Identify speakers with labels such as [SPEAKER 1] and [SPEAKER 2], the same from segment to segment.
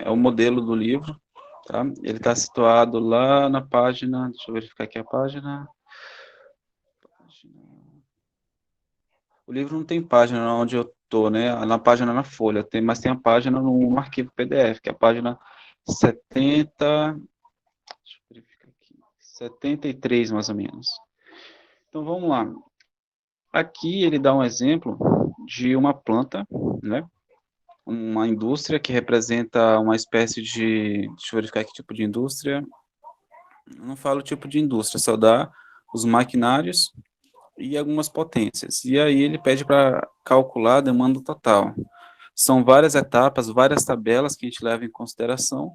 [SPEAKER 1] é o modelo do livro, tá? Ele está situado lá na página, deixa eu verificar aqui a página. O livro não tem página onde eu estou, né? Na página na folha, mas tem a página no arquivo PDF, que é a página 70, deixa eu verificar aqui, 73 mais ou menos. Então vamos lá. Aqui ele dá um exemplo de uma planta, né? Uma indústria que representa uma espécie de, deixa eu verificar que tipo de indústria. Eu não falo tipo de indústria, só dá os maquinários e algumas potências. E aí ele pede para calcular a demanda total. São várias etapas, várias tabelas que a gente leva em consideração,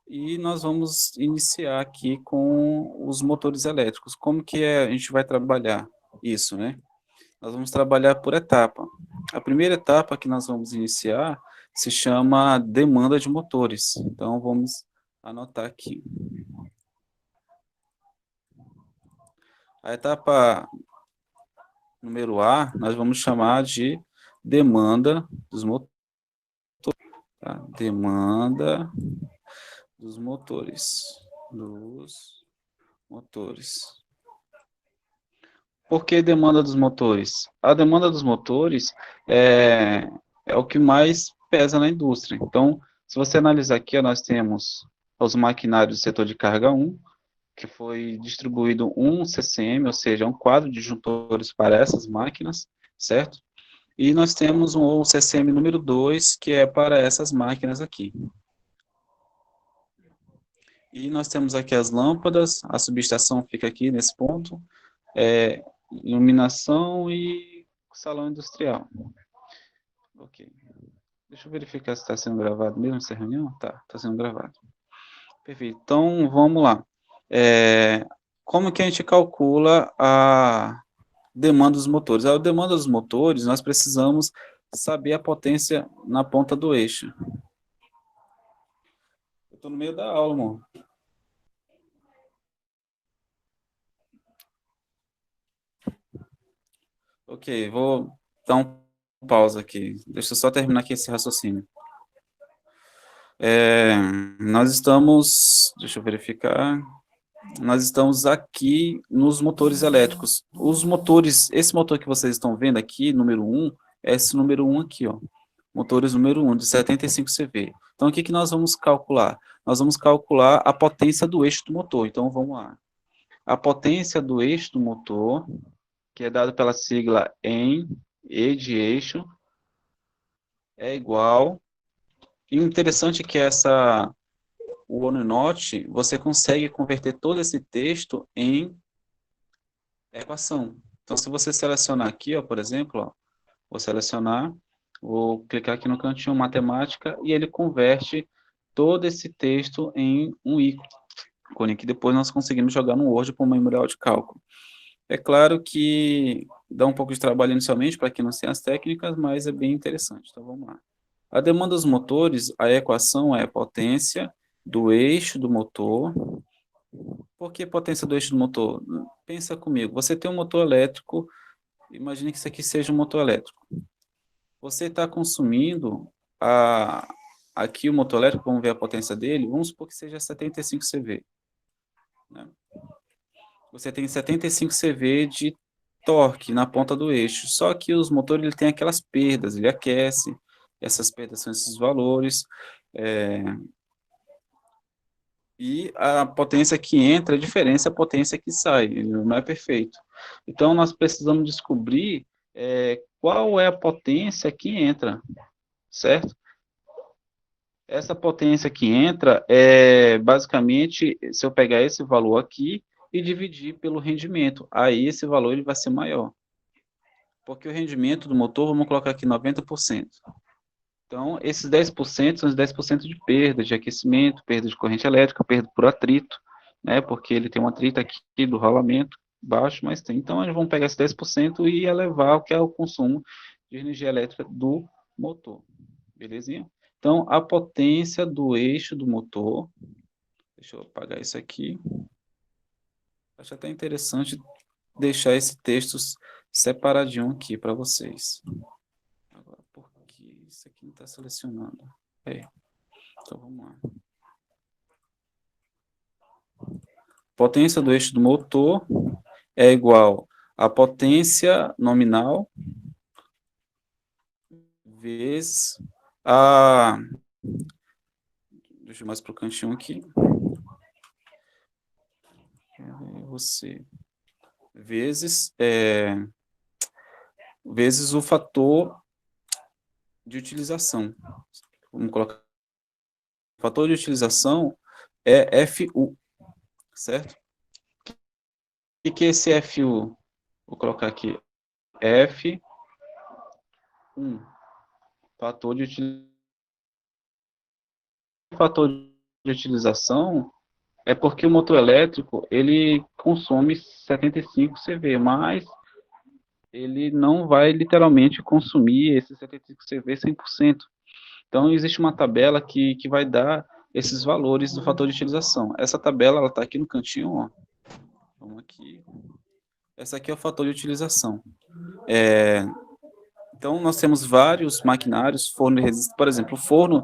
[SPEAKER 1] e nós vamos iniciar aqui com os motores elétricos. Como que a gente vai trabalhar isso, né? Nós vamos trabalhar por etapa. A primeira etapa que nós vamos iniciar se chama demanda de motores. Então, vamos anotar aqui. A etapa número A, nós vamos chamar de demanda dos motores. Tá? Demanda dos motores. Dos motores. Por que demanda dos motores? A demanda dos motores é o que mais pesa na indústria. Então, se você analisar aqui, nós temos os maquinários do setor de carga 1, que foi distribuído um CCM, ou seja, um quadro de disjuntores para essas máquinas, certo? E nós temos um CCM número 2, que é para essas máquinas aqui. E nós temos aqui as lâmpadas, a subestação fica aqui nesse ponto, iluminação e salão industrial. Ok. Deixa eu verificar se está sendo gravado mesmo essa reunião. Tá, está sendo gravado. Perfeito. Então, vamos lá. Como que a gente calcula a demanda dos motores? A demanda dos motores, nós precisamos saber a potência na ponta do eixo. Eu estou no meio da aula, amor. Ok, vou dar um pausa aqui. Deixa eu só terminar aqui esse raciocínio. Nós estamos, deixa eu verificar, nós estamos aqui nos motores elétricos. Os motores, esse motor que vocês estão vendo aqui, número 1, é esse número 1 aqui, ó. Motores número 1, de 75 CV. Então, o que que nós vamos calcular? Nós vamos calcular a potência do eixo do motor. Então, vamos lá. A potência do eixo do motor, que é dado pela sigla EM, E de eixo, é igual. E o interessante é que o OneNote, você consegue converter todo esse texto em equação. Então, se você selecionar aqui, ó, por exemplo, ó, vou selecionar, vou clicar aqui no cantinho matemática e ele converte todo esse texto em um ícone, que depois nós conseguimos jogar no Word para o memorial de cálculo. É claro que dá um pouco de trabalho inicialmente para quem não tem as técnicas, mas é bem interessante. Então, vamos lá. A demanda dos motores, a equação é potência do eixo do motor. Por que potência do eixo do motor? Pensa comigo, você tem um motor elétrico, imagine que isso aqui seja um motor elétrico. Você está consumindo aqui o motor elétrico, vamos ver a potência dele, vamos supor que seja 75 CV. Né? Você tem 75 CV de torque na ponta do eixo, só que os motores ele tem aquelas perdas, ele aquece, essas perdas são esses valores, e a potência que entra, a diferença é a potência que sai, ele não é perfeito. Então, nós precisamos descobrir qual é a potência que entra, certo? Essa potência que entra é basicamente, se eu pegar esse valor aqui e dividir pelo rendimento, aí esse valor ele vai ser maior. Porque o rendimento do motor, vamos colocar aqui 90%. Então, esses 10% são os 10% de perda de aquecimento, perda de corrente elétrica, perda por atrito, né? Porque ele tem um atrito aqui do rolamento baixo, mas tem. Então, eles vão pegar esses 10% e elevar o que é o consumo de energia elétrica do motor. Belezinha? Então, a potência do eixo do motor, deixa eu apagar isso aqui. Acho até interessante deixar esse texto separadinho aqui para vocês. Agora, por que isso aqui não está selecionando? É. Então, vamos lá. Potência do eixo do motor é igual a potência nominal vezes a... Deixa eu mais para o cantinho aqui. Você... Vezes o fator de utilização. Vamos colocar. O fator de utilização é FU, certo? O que é esse FU? Vou colocar aqui F1, fator de utilização. O fator de utilização é porque o motor elétrico ele consome 75 CV, mas ele não vai literalmente consumir esses 75 CV 100%. Então, existe uma tabela que vai dar esses valores do fator de utilização. Essa tabela está aqui no cantinho, ó. Vamos aqui. Essa aqui é o fator de utilização. Então, nós temos vários maquinários, forno de resistência. Por exemplo, o forno,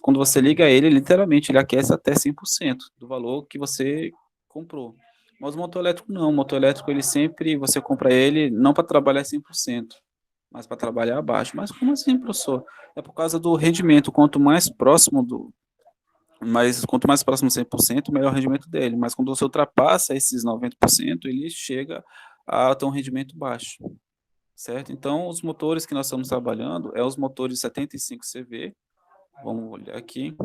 [SPEAKER 1] quando você liga ele, literalmente, ele aquece até 100% do valor que você comprou. Mas o motor elétrico não. O motor elétrico, ele sempre, você compra ele não para trabalhar 100%, mas para trabalhar abaixo. Mas como assim, professor? É por causa do rendimento. Quanto mais próximo de 100%, melhor o rendimento dele. Mas quando você ultrapassa esses 90%, ele chega a ter um rendimento baixo. Certo? Então, os motores que nós estamos trabalhando é os motores 75 CV. Vamos olhar aqui.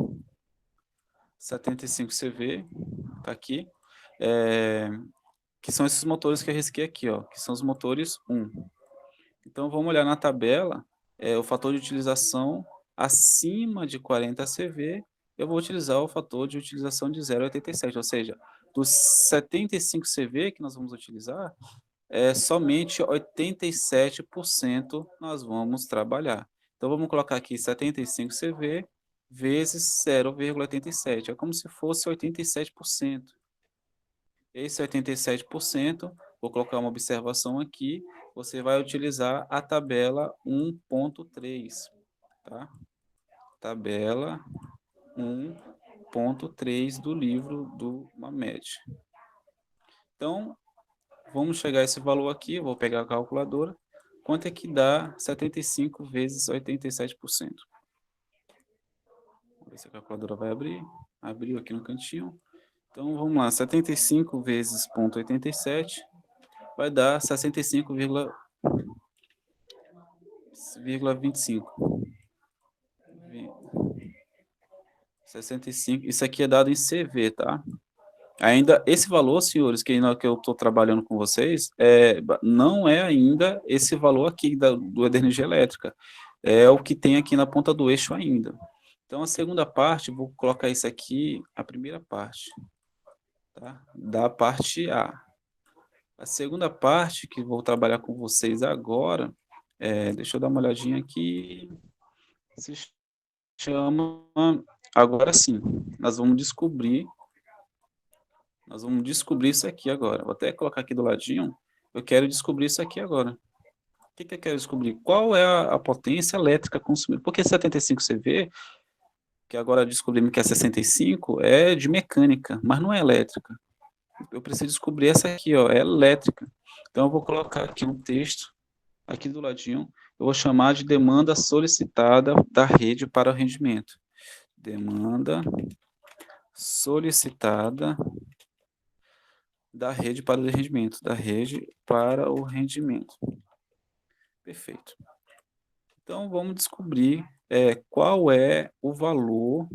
[SPEAKER 1] 75 CV, tá aqui. Que são esses motores que eu risquei aqui, ó, que são os motores 1. Então, vamos olhar na tabela, o fator de utilização acima de 40 CV, eu vou utilizar o fator de utilização de 0,87, ou seja, dos 75 CV que nós vamos utilizar, somente 87% nós vamos trabalhar. Então, vamos colocar aqui 75 CV vezes 0,87. É como se fosse 87%. Esse 87%, vou colocar uma observação aqui, você vai utilizar a tabela 1.3, tá? Tabela 1.3 do livro do Mamed. Então, vamos chegar a esse valor aqui, vou pegar a calculadora. Quanto é que dá 75 vezes 87%? Vamos ver se a calculadora vai abrir. Abriu aqui no cantinho. Então, vamos lá. 75 vezes 0,87 vai dar 65,25. 65. Isso aqui é dado em CV, tá? Ainda esse valor, senhores, que eu estou trabalhando com vocês, não é ainda esse valor aqui do energia elétrica. É o que tem aqui na ponta do eixo ainda. Então, a segunda parte, vou colocar isso aqui, a primeira parte, tá? Da parte A. A segunda parte, que vou trabalhar com vocês agora, deixa eu dar uma olhadinha aqui, se chama, agora sim, nós vamos descobrir isso aqui agora. Vou até colocar aqui do ladinho. Eu quero descobrir isso aqui agora. O que eu quero descobrir? Qual é a potência elétrica consumida? Porque 75 CV, que agora descobrimos que é 65, é de mecânica, mas não é elétrica. Eu preciso descobrir essa aqui, ó, é elétrica. Então, eu vou colocar aqui um texto, aqui do ladinho. Eu vou chamar de demanda solicitada da rede para o rendimento. Demanda solicitada da rede para o rendimento, da rede para o rendimento. Perfeito. Então, vamos descobrir qual é o valor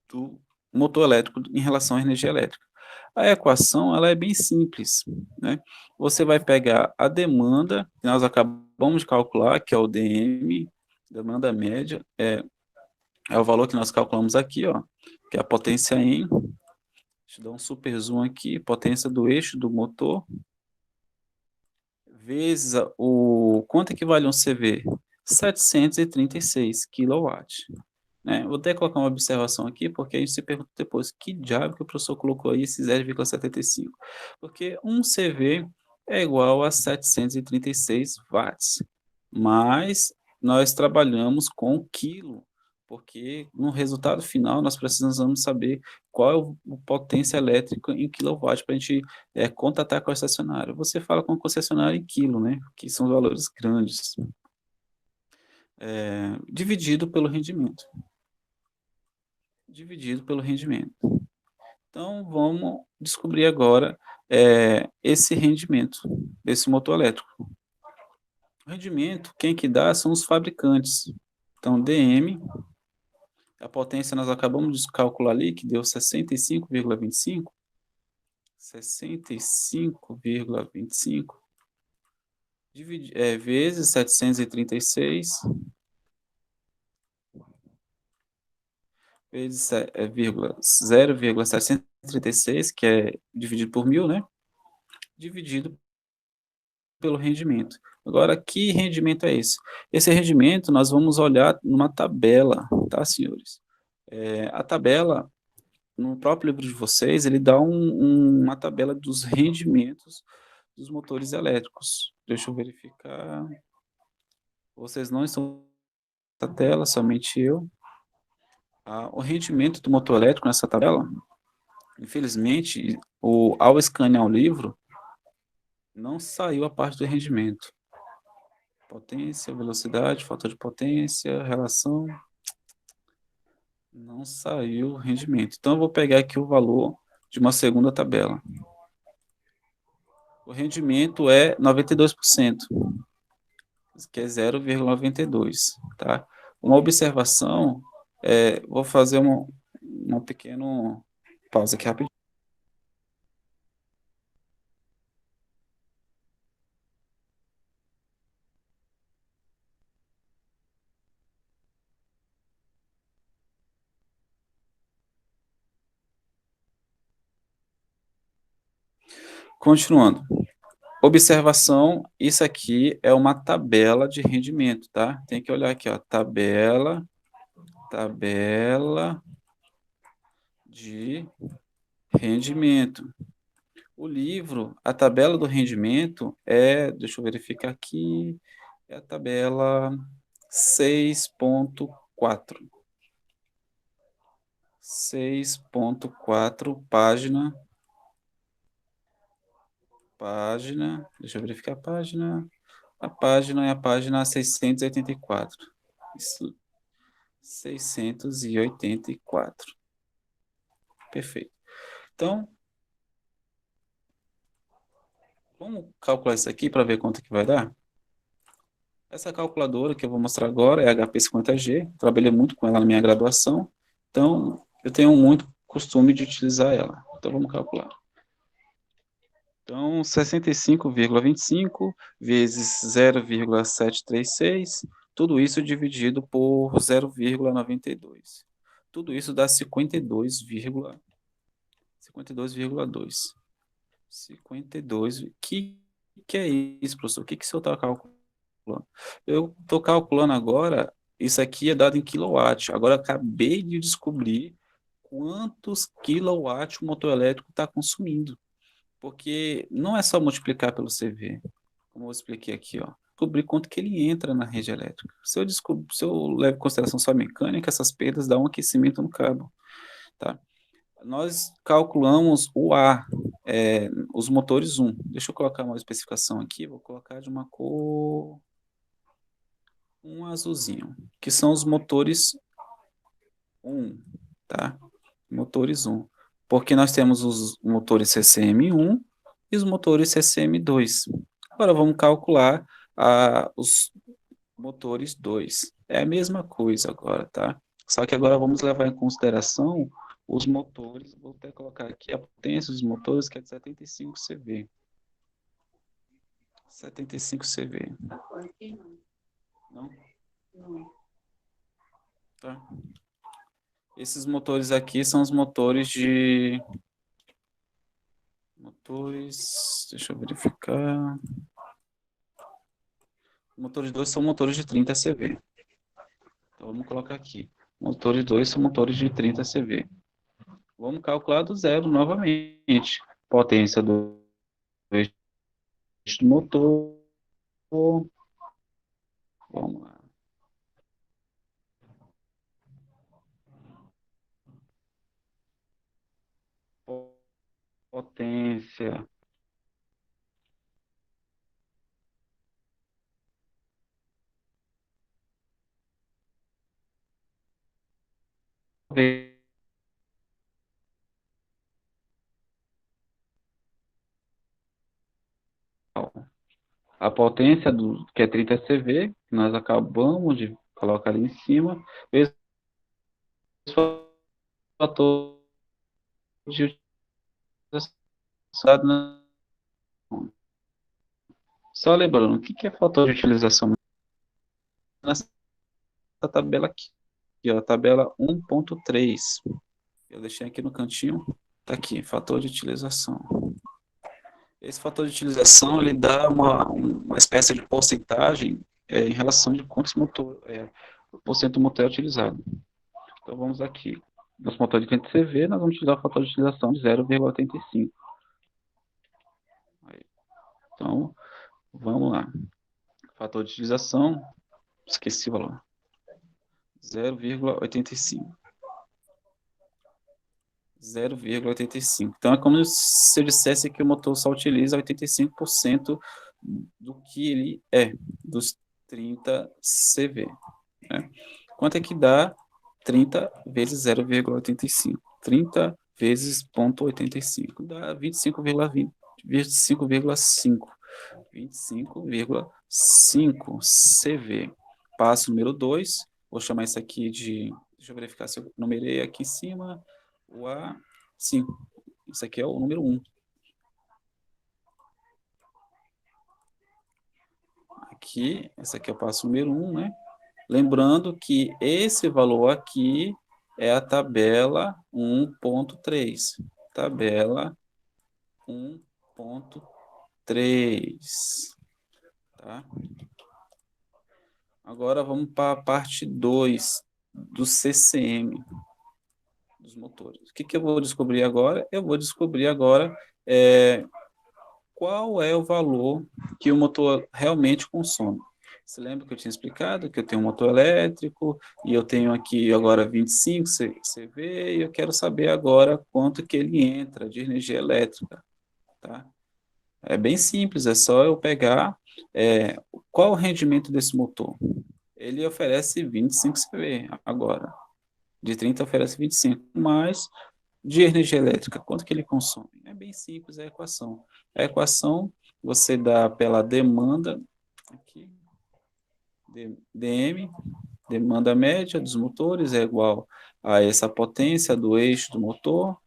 [SPEAKER 1] do motor elétrico em relação à energia elétrica. A equação ela é bem simples, né? Você vai pegar a demanda, que nós acabamos de calcular, que é o DM, demanda média, é o valor que nós calculamos aqui, ó, que é a potência em, deixa eu dar um super zoom aqui, potência do eixo do motor, vezes quanto equivale a um CV? 736 kW. Né? Vou até colocar uma observação aqui, porque a gente se pergunta depois, que diabo que o professor colocou aí esse 0,75? Porque um CV é igual a 736 watts, mais nós trabalhamos com quilo, porque no resultado final nós precisamos saber qual é o potência elétrica em quilowatt para a gente contatar com a concessionária. Você fala com a concessionária em quilo, né? Que são valores grandes, dividido pelo rendimento. Dividido pelo rendimento. Então, vamos descobrir agora esse rendimento desse motor elétrico. O rendimento, quem que dá são os fabricantes. Então, DM, a potência nós acabamos de calcular ali, que deu 65,25. 65,25 vezes 736 vezes 0,736, que é dividido por 1.000, né? Dividido pelo rendimento. Agora, que rendimento é esse? Esse rendimento nós vamos olhar numa tabela, tá, senhores? A tabela, no próprio livro de vocês, ele dá uma tabela dos rendimentos dos motores elétricos. Deixa eu verificar. Vocês não estão na tela, somente eu. O rendimento do motor elétrico nessa tabela, infelizmente, ao escanear o livro, não saiu a parte do rendimento. Potência, velocidade, fator de potência, relação. Não saiu o rendimento. Então, eu vou pegar aqui o valor de uma segunda tabela. O rendimento é 92%, que é 0,92, tá? Uma observação, vou fazer uma pequena pausa aqui rapidinho. Continuando. Observação, isso aqui é uma tabela de rendimento, tá? Tem que olhar aqui, ó, tabela de rendimento. O livro, a tabela do rendimento deixa eu verificar aqui, é a tabela 6.4. 6.4, deixa eu verificar a página. A página é a página 684. Isso, 684. Perfeito. Então, vamos calcular isso aqui para ver quanto que vai dar? Essa calculadora que eu vou mostrar agora é a HP50G. Trabalhei muito com ela na minha graduação. Então, eu tenho muito costume de utilizar ela. Então, vamos calcular. Então, 65,25 vezes 0,736, tudo isso dividido por 0,92. Tudo isso dá 52,2. 52. Que é isso, professor? O que o senhor está calculando? Eu estou calculando agora, isso aqui é dado em quilowatt. Agora, eu acabei de descobrir quantos quilowatts o motor elétrico está consumindo. Porque não é só multiplicar pelo CV, como eu expliquei aqui, ó. Descobrir quanto que ele entra na rede elétrica. Se eu levo em consideração só a mecânica, essas perdas dão um aquecimento no cabo, tá? Nós calculamos o A, os motores 1. Deixa eu colocar uma especificação aqui, vou colocar de uma cor, um azulzinho, que são os motores 1, tá? Motores 1. Porque nós temos os motores CCM1 e os motores CCM2. Agora vamos calcular os motores 2. É a mesma coisa agora, tá? Só que agora vamos levar em consideração os motores. Vou até colocar aqui a potência dos motores, que é de 75 CV. 75 CV. Não? Tá. Esses motores aqui são os motores de... Deixa eu verificar. Motores 2 são motores de 30 CV. Então, vamos colocar aqui. Motores 2 são motores de 30 CV. Vamos calcular do zero novamente. Potência do eixo do motor. Vamos lá. potência. A potência que é 30 CV, que nós acabamos de colocar ali em cima, vezes o fator de utilização. Só lembrando, o que é fator de utilização? Nessa tabela aqui, ó, tabela 1.3. Eu deixei aqui no cantinho, tá aqui, fator de utilização. Esse fator de utilização, ele dá uma espécie de porcentagem em relação de quantos motor, o porcento do motor é utilizado. Então, vamos aqui. Nosso motor de 500 CV, nós vamos utilizar o fator de utilização de 0,85. Então, vamos lá. Fator de utilização, esqueci o valor. 0,85. 0,85. Então, é como se eu dissesse que o motor só utiliza 85% do que ele é, dos 30 CV. Né? Quanto é que dá 30 vezes 0,85? 30 vezes 0,85 dá 25,5. 25,5 CV. Passo número 2. Vou chamar isso aqui de... Deixa eu verificar se eu numerei aqui em cima. O A, sim. Isso aqui é o número 1. Aqui, esse aqui é o passo número 1, né? Lembrando que esse valor aqui é a tabela 1.3. Tabela 1.3. Tá? Agora vamos para a parte 2 do CCM dos motores. O que eu vou descobrir agora? Eu vou descobrir agora qual é o valor que o motor realmente consome. Você lembra que eu tinha explicado que eu tenho um motor elétrico e eu tenho aqui agora 25 CV e eu quero saber agora quanto que ele entra de energia elétrica, tá? É bem simples, é só eu pegar qual o rendimento desse motor. Ele oferece 25 CV agora. De 30 oferece 25, mas de energia elétrica, quanto que ele consome? É bem simples a equação. A equação você dá pela demanda, aqui, dm, demanda média dos motores é igual a essa potência do eixo do motor,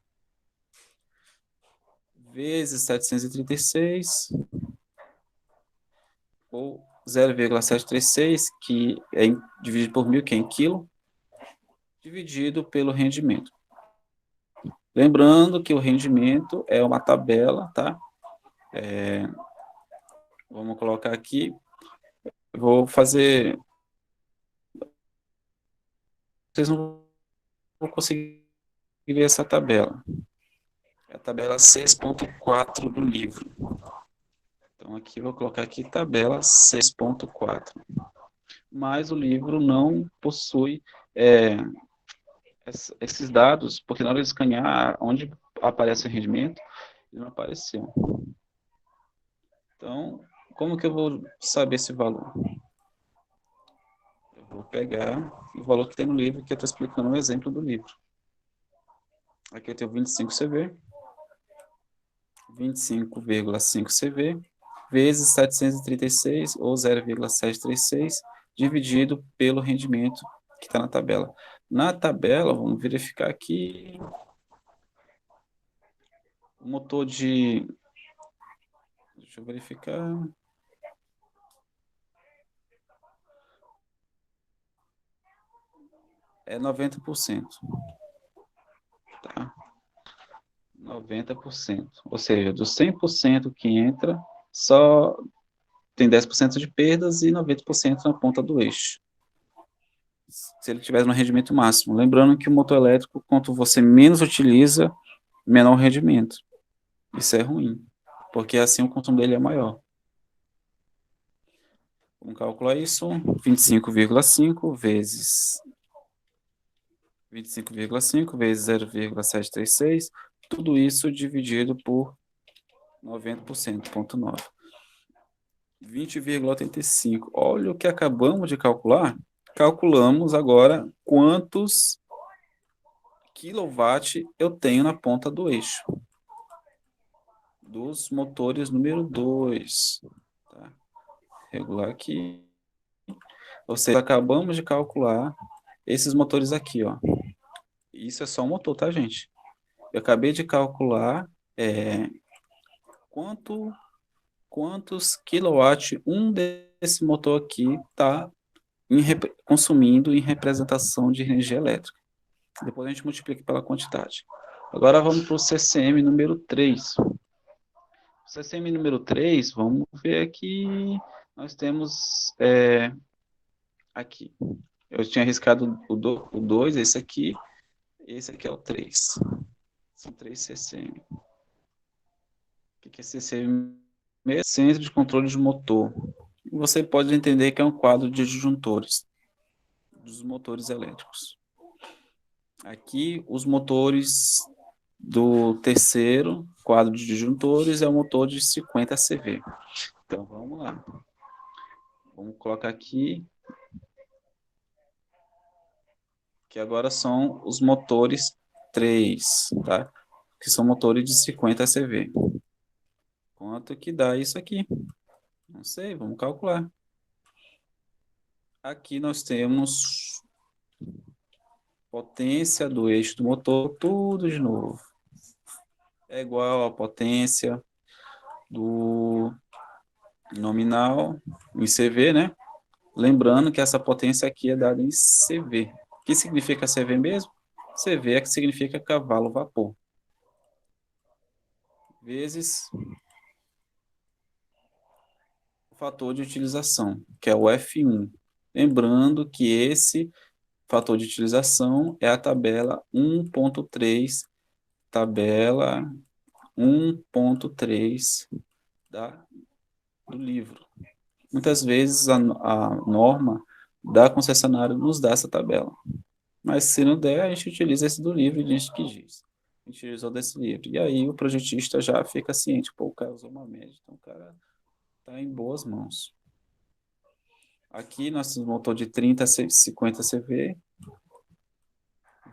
[SPEAKER 1] vezes 736, ou 0,736, que é dividido por 1.000, que é em quilo, dividido pelo rendimento. Lembrando que o rendimento é uma tabela, tá? Vamos colocar aqui. Vou fazer. Vocês não vão conseguir ver essa tabela. É a tabela 6.4 do livro. Então, aqui eu vou colocar aqui tabela 6.4. Mas o livro não possui esses dados, porque na hora de escanear, onde aparece o rendimento, ele não apareceu. Então, como que eu vou saber esse valor? Eu vou pegar o valor que tem no livro, que eu estou explicando um exemplo do livro. Aqui eu tenho 25 CV, 25,5 CV, vezes 736, ou 0,736, dividido pelo rendimento que está na tabela. Na tabela, vamos verificar aqui, o motor de... Deixa eu verificar... É 90%. Tá? 90%. Ou seja, dos 100% que entra, só tem 10% de perdas e 90% na ponta do eixo. Se ele tiver no rendimento máximo. Lembrando que o motor elétrico, quanto você menos utiliza, menor o rendimento. Isso é ruim, porque assim o consumo dele é maior. Vamos calcular isso, 25,5 vezes 25,5 vezes 0,736, tudo isso dividido por 90%, 0,9. 20,85. Olha o que acabamos de calcular. Calculamos agora quantos quilowatt eu tenho na ponta do eixo dos motores número 2. Tá? Regular aqui. Ou seja, acabamos de calcular esses motores aqui, ó. Isso é só um motor, tá, gente? Eu acabei de calcular quanto, quantos quilowatt um desse motor aqui está consumindo em representação de energia elétrica. Depois a gente multiplica pela quantidade. Agora vamos para o CCM número 3. CCM número 3, vamos ver aqui. Nós temos aqui. Eu tinha arriscado o 2, esse aqui é o 3. São 3 CCM. O que é CCM? Centro de controle de motor. Você pode entender que é um quadro de disjuntores dos motores elétricos. Aqui, os motores do terceiro quadro de disjuntores é o motor de 50 CV. Então, vamos lá. Vamos colocar aqui que agora são os motores 3, tá? Que são motores de 50 CV. Quanto que dá isso aqui? Não sei, vamos calcular. Aqui nós temos potência do eixo do motor, tudo de novo. É igual à potência do nominal em CV, né? Lembrando que essa potência aqui é dada em CV. O que significa CV mesmo? CV é que significa cavalo-vapor. Vezes o fator de utilização, que é o F1. Lembrando que esse fator de utilização é a tabela 1.3, tabela 1.3 do livro. Muitas vezes a norma da concessionária nos dá essa tabela. Mas se não der, a gente utiliza esse do livro e diz que diz. A gente utilizou desse livro. E aí o projetista já fica ciente, pô, o cara usou uma média, então o cara está em boas mãos. Aqui nós temos um motor de 30 a 50 CV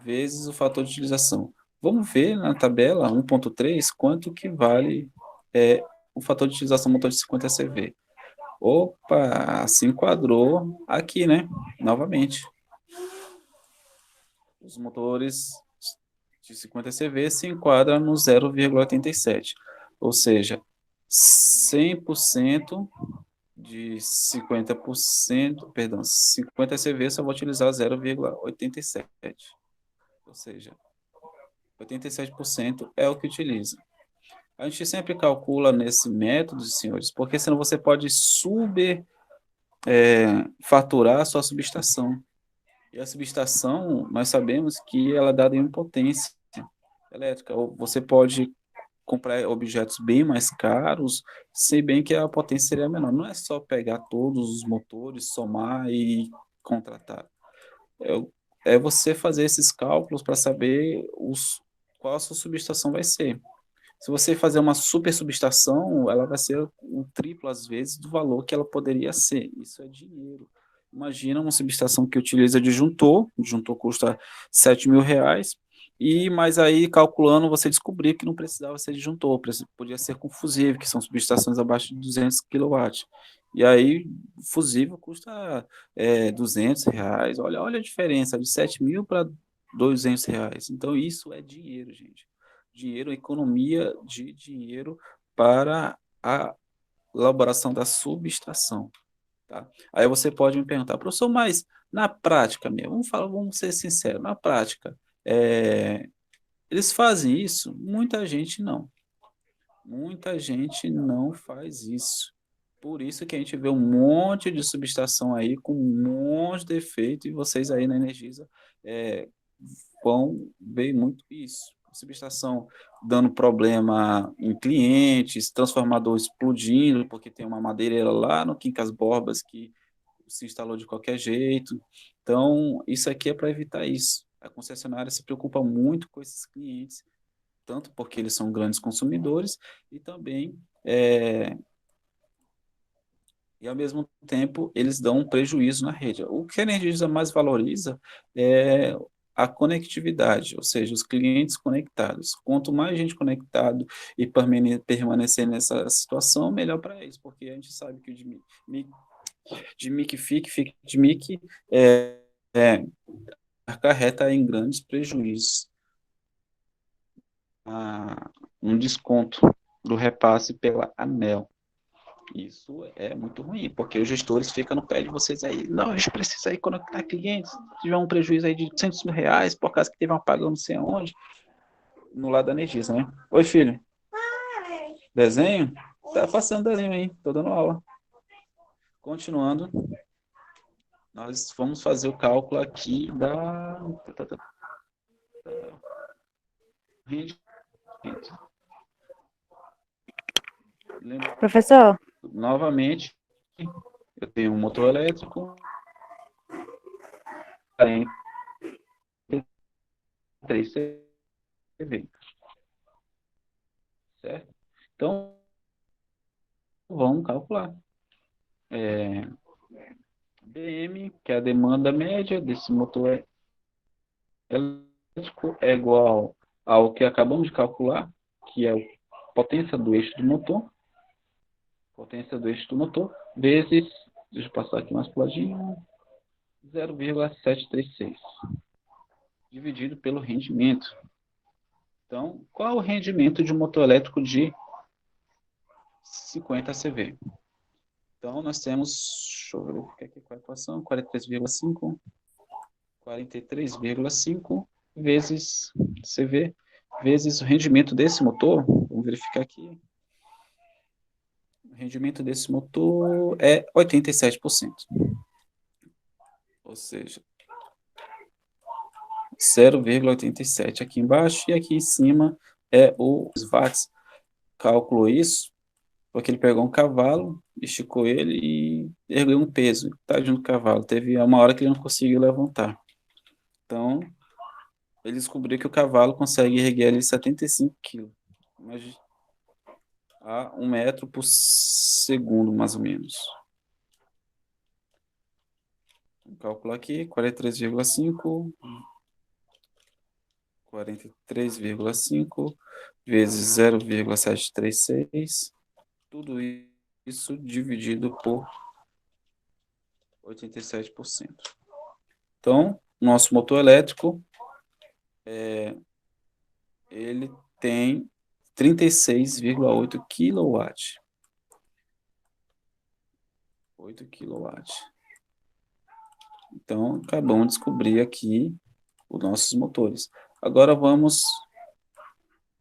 [SPEAKER 1] vezes o fator de utilização. Vamos ver na tabela 1.3 quanto que vale o fator de utilização do motor de 50 CV. Opa, se enquadrou aqui, né? Novamente. Os motores de 50 CV se enquadram no 0,87. Ou seja, 100% de 50%, perdão, 50 CV só vou utilizar 0,87. Ou seja, 87% é o que utiliza. A gente sempre calcula nesse método, senhores, porque senão você pode faturar a sua subestação. E a subestação, nós sabemos que ela é dada em potência elétrica. Ou você pode comprar objetos bem mais caros, se bem que a potência seria menor. Não é só pegar todos os motores, somar e contratar. É você fazer esses cálculos para saber qual a sua subestação vai ser. Se você fazer uma super subestação, ela vai ser um triplo, às vezes, do valor que ela poderia ser. Isso é dinheiro. Imagina uma subestação que utiliza disjuntor, o disjuntor custa R$ 7.000, mas aí, calculando, você descobriu que não precisava ser disjuntor, podia ser com fusível, que são subestações abaixo de 200 kW. E aí, fusível custa R$ 200. Olha a diferença, de 7.000 para R$ 200. Então, isso é dinheiro, gente. Dinheiro, economia de dinheiro para a elaboração da subestação. Tá? Aí você pode me perguntar, professor, mas na prática mesmo, vamos ser sinceros, na prática, eles fazem isso? Muita gente não. Muita gente não faz isso. Por isso que a gente vê um monte de subestação aí com um monte de defeito e vocês aí na Energisa é, vão ver muito isso. Subestação dando problema em clientes, transformador explodindo porque tem uma madeireira lá no Quincas Borbas que se instalou de qualquer jeito. Então, isso aqui é para evitar isso. A concessionária se preocupa muito com esses clientes tanto porque eles são grandes consumidores e também, e ao mesmo tempo, eles dão um prejuízo na rede. O que a Energisa mais valoriza é a conectividade, ou seja, os clientes conectados. Quanto mais gente conectado e permanecer nessa situação, melhor para eles, porque a gente sabe que o de mic fique de mic, é, é, acarreta em grandes prejuízos, um desconto do repasse pela ANEEL. Isso é muito ruim, porque os gestores ficam no pé de vocês aí. Não, a gente precisa aí conectar clientes. Se tiver um prejuízo aí de R$ 800 mil por causa que teve um apagão não sei aonde, no lado da Energisa, né? Oi, filho. Desenho? Tá passando desenho aí, tô dando aula. Continuando, nós vamos fazer o cálculo aqui da rendimento.
[SPEAKER 2] Professor,
[SPEAKER 1] Novamente, eu tenho um motor elétrico, 43 CV, certo? Então, vamos calcular. DM, que é a demanda média desse motor elétrico, é igual ao que acabamos de calcular, que é a potência do eixo do motor, vezes, deixa eu passar aqui mais para o ladinho, 0,736, dividido pelo rendimento. Então, qual é o rendimento de um motor elétrico de 50 CV? Então, nós temos, deixa eu verificar aqui qual é a equação, 43,5 vezes CV, vezes o rendimento desse motor, vamos verificar aqui, o rendimento desse motor é 87%, ou seja, 0,87 aqui embaixo, e aqui em cima é os watts. Calculou isso, porque ele pegou um cavalo, esticou ele e ergueu um peso, tadinho do cavalo. Teve uma hora que ele não conseguiu levantar. Então, ele descobriu que o cavalo consegue erguer ali 75 quilos. Imagina, a 1 metro por segundo, mais ou menos. Vamos calcular aqui, 43,5 vezes 0,736, tudo isso dividido por 87%. Então, nosso motor elétrico, ele tem 36,8 kW. 8 kW. Então, acabamos de descobrir aqui os nossos motores. Agora vamos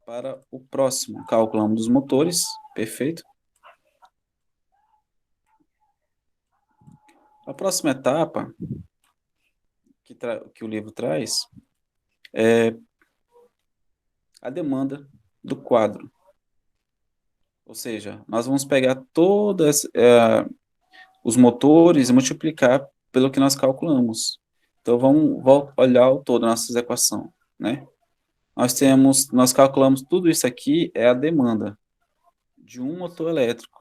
[SPEAKER 1] para o próximo. Calculamos os motores, perfeito. A próxima etapa que o livro traz é a demanda do quadro. Ou seja, nós vamos pegar todos os motores e multiplicar pelo que nós calculamos. Então, vamos olhar o todo, nossa equação, né? Nós calculamos tudo isso aqui, é a demanda de um motor elétrico.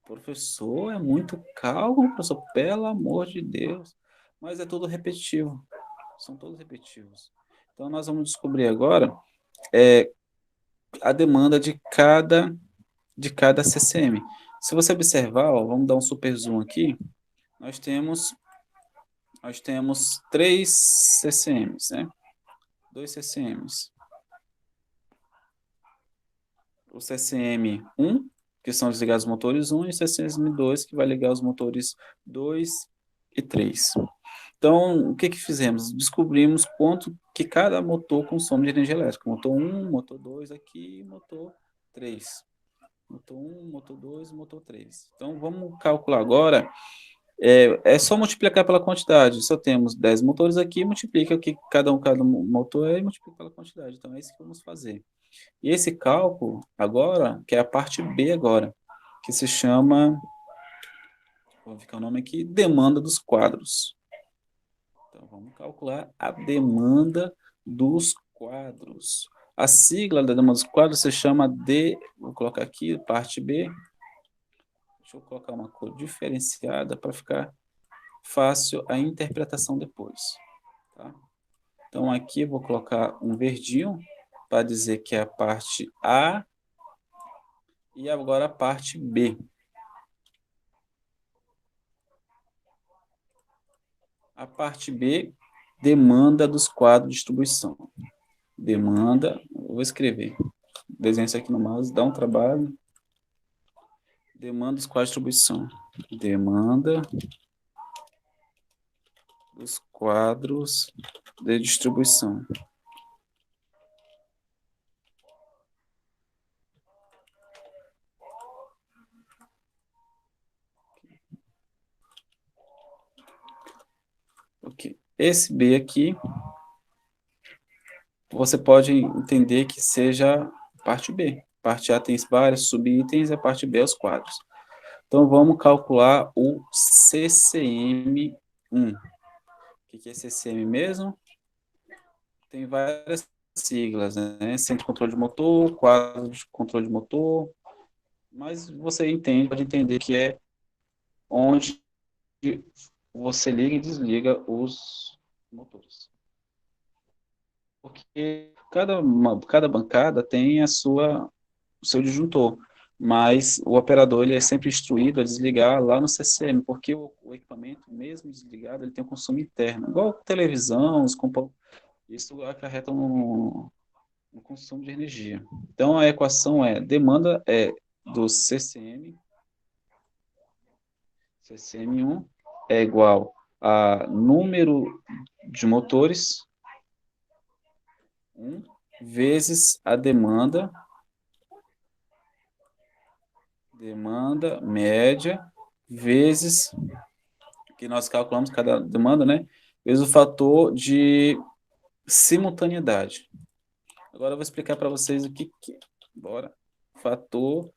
[SPEAKER 1] Professor, é muito calmo, professor, pelo amor de Deus. Mas é tudo repetitivo, são todos repetitivos. Então, nós vamos descobrir agora a demanda de cada CCM. Se você observar, ó, vamos dar um super zoom aqui, nós temos, nós temos 3 CCMs, né? 2 CCMs. O CCM1, que são os ligados motores 1, e o CCM2, que vai ligar os motores 2 e 3. Então, o que que fizemos? Descobrimos quanto que cada motor consome de energia elétrica. Motor 1, motor 2 aqui, motor 3. Motor 1, motor 2, motor 3. Então, vamos calcular agora. É só multiplicar pela quantidade. Só temos 10 motores aqui, multiplica o que cada motor é e multiplica pela quantidade. Então, é isso que vamos fazer. E esse cálculo, agora, que é a parte B agora, que se chama, vou ficar o nome aqui, demanda dos quadros. Então, vamos calcular a demanda dos quadros. A sigla da demanda dos quadros se chama de, vou colocar aqui, parte B, deixa eu colocar uma cor diferenciada para ficar fácil a interpretação depois. Tá? Então, aqui eu vou colocar um verdinho para dizer que é a parte A e agora a parte B. A parte B, demanda dos quadros de distribuição. Demanda, vou escrever. Desenho isso aqui no mouse, dá um trabalho. Demanda dos quadros de distribuição. Demanda dos quadros de distribuição. Ok. Esse B aqui, você pode entender que seja parte B. Parte A tem vários subitens e a parte B é os quadros. Então, vamos calcular o CCM1. O que é CCM mesmo? Tem várias siglas, né? Centro de controle de motor, quadro de controle de motor, mas você entende, pode entender que é onde você liga e desliga os motores. Porque cada bancada tem o seu disjuntor, mas o operador ele é sempre instruído a desligar lá no CCM, porque o equipamento, mesmo desligado, ele tem um consumo interno, igual televisão, isso acarreta no consumo de energia. Então, a equação é, demanda é do CCM1 é igual a número de motores, 1, vezes a demanda média, vezes, que nós calculamos cada demanda, né? Vezes o fator de simultaneidade. Agora eu vou explicar para vocês o que. Bora. Fator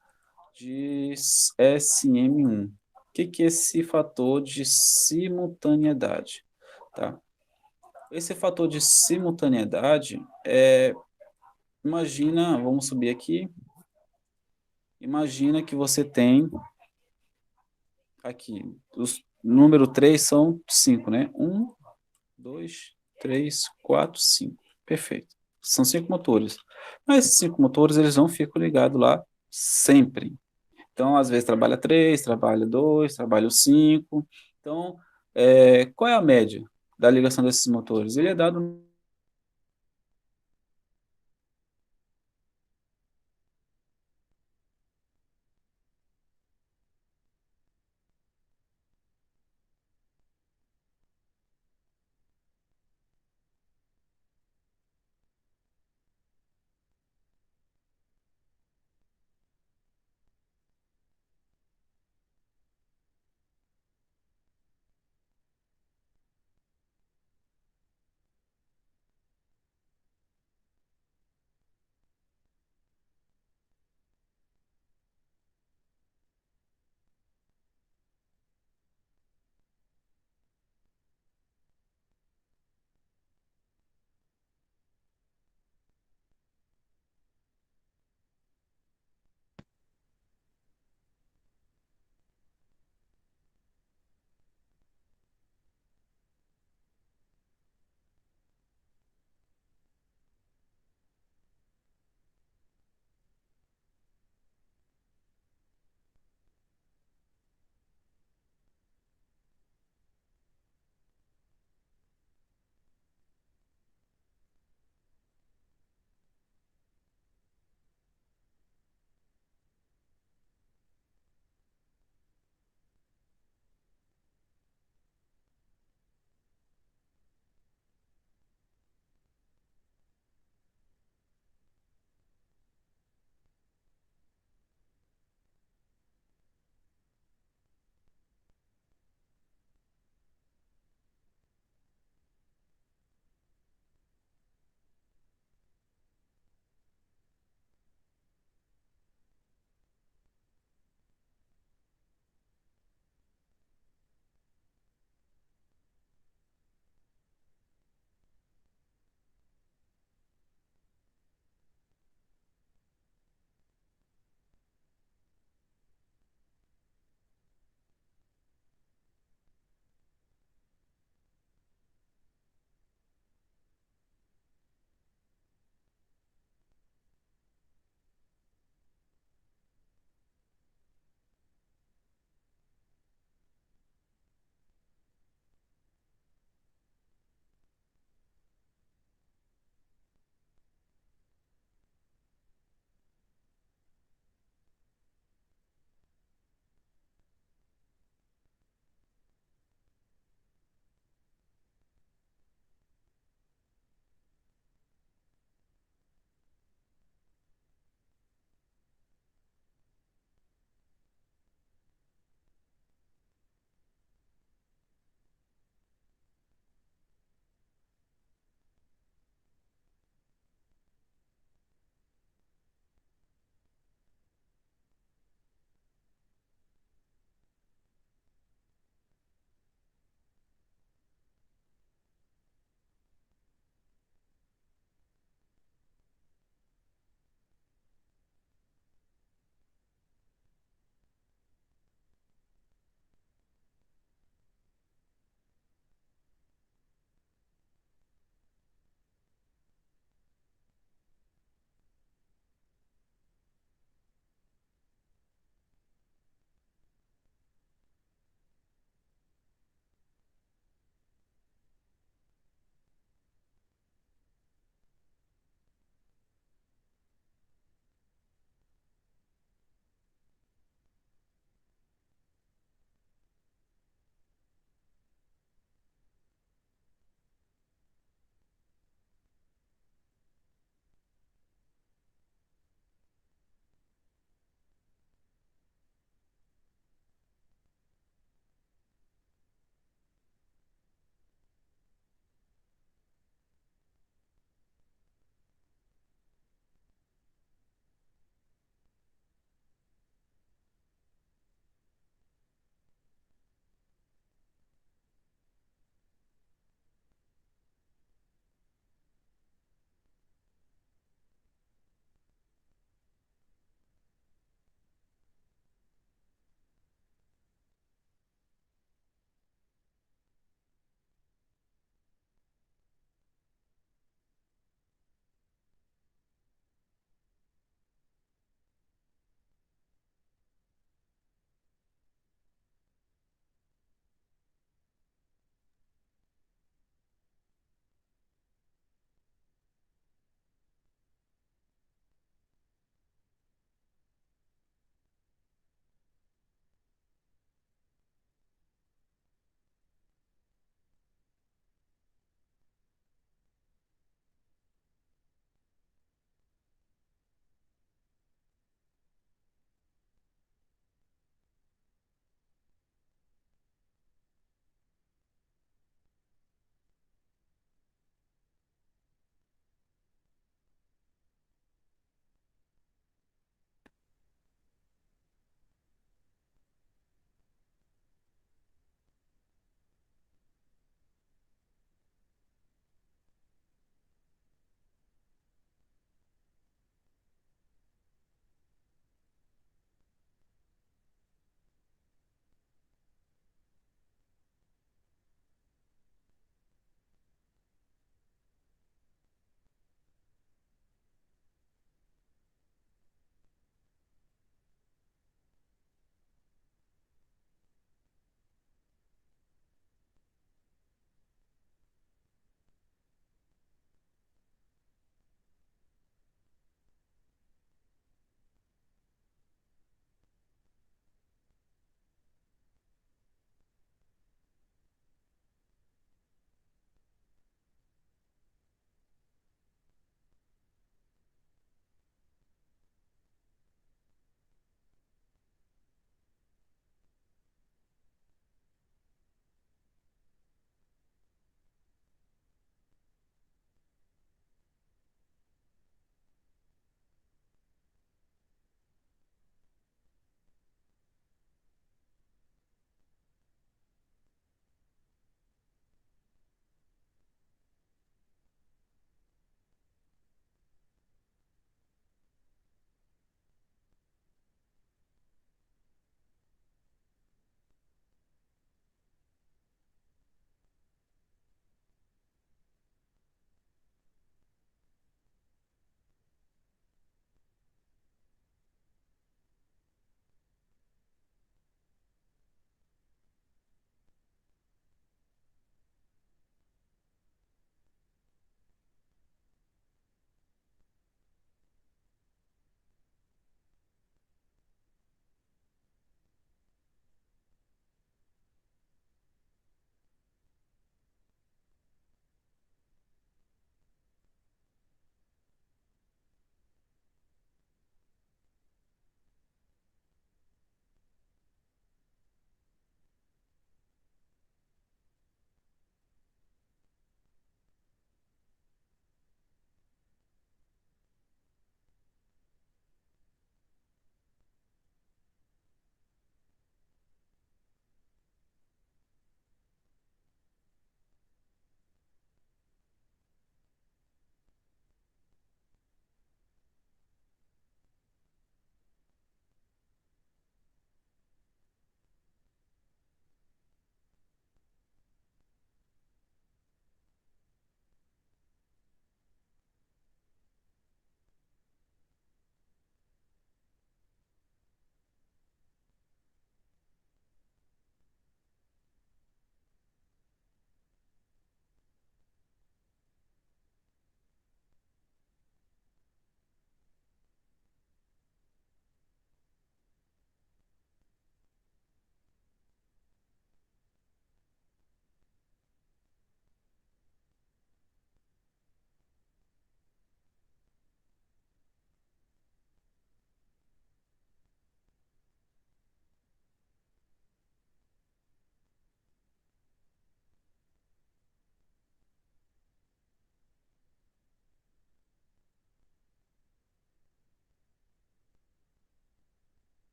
[SPEAKER 1] de SM1. O que é esse fator de simultaneidade? Tá? Esse fator de simultaneidade imagina, vamos subir aqui, imagina que você tem aqui, os número 3 são 5, né? Um, 2, 3, 4, 5. Perfeito. São 5 motores. Mas esses 5 motores, eles não ficam ligados lá sempre. Então, às vezes, trabalha 3, trabalha 2, trabalha 5. Então, qual é a média da ligação desses motores? Ele é dado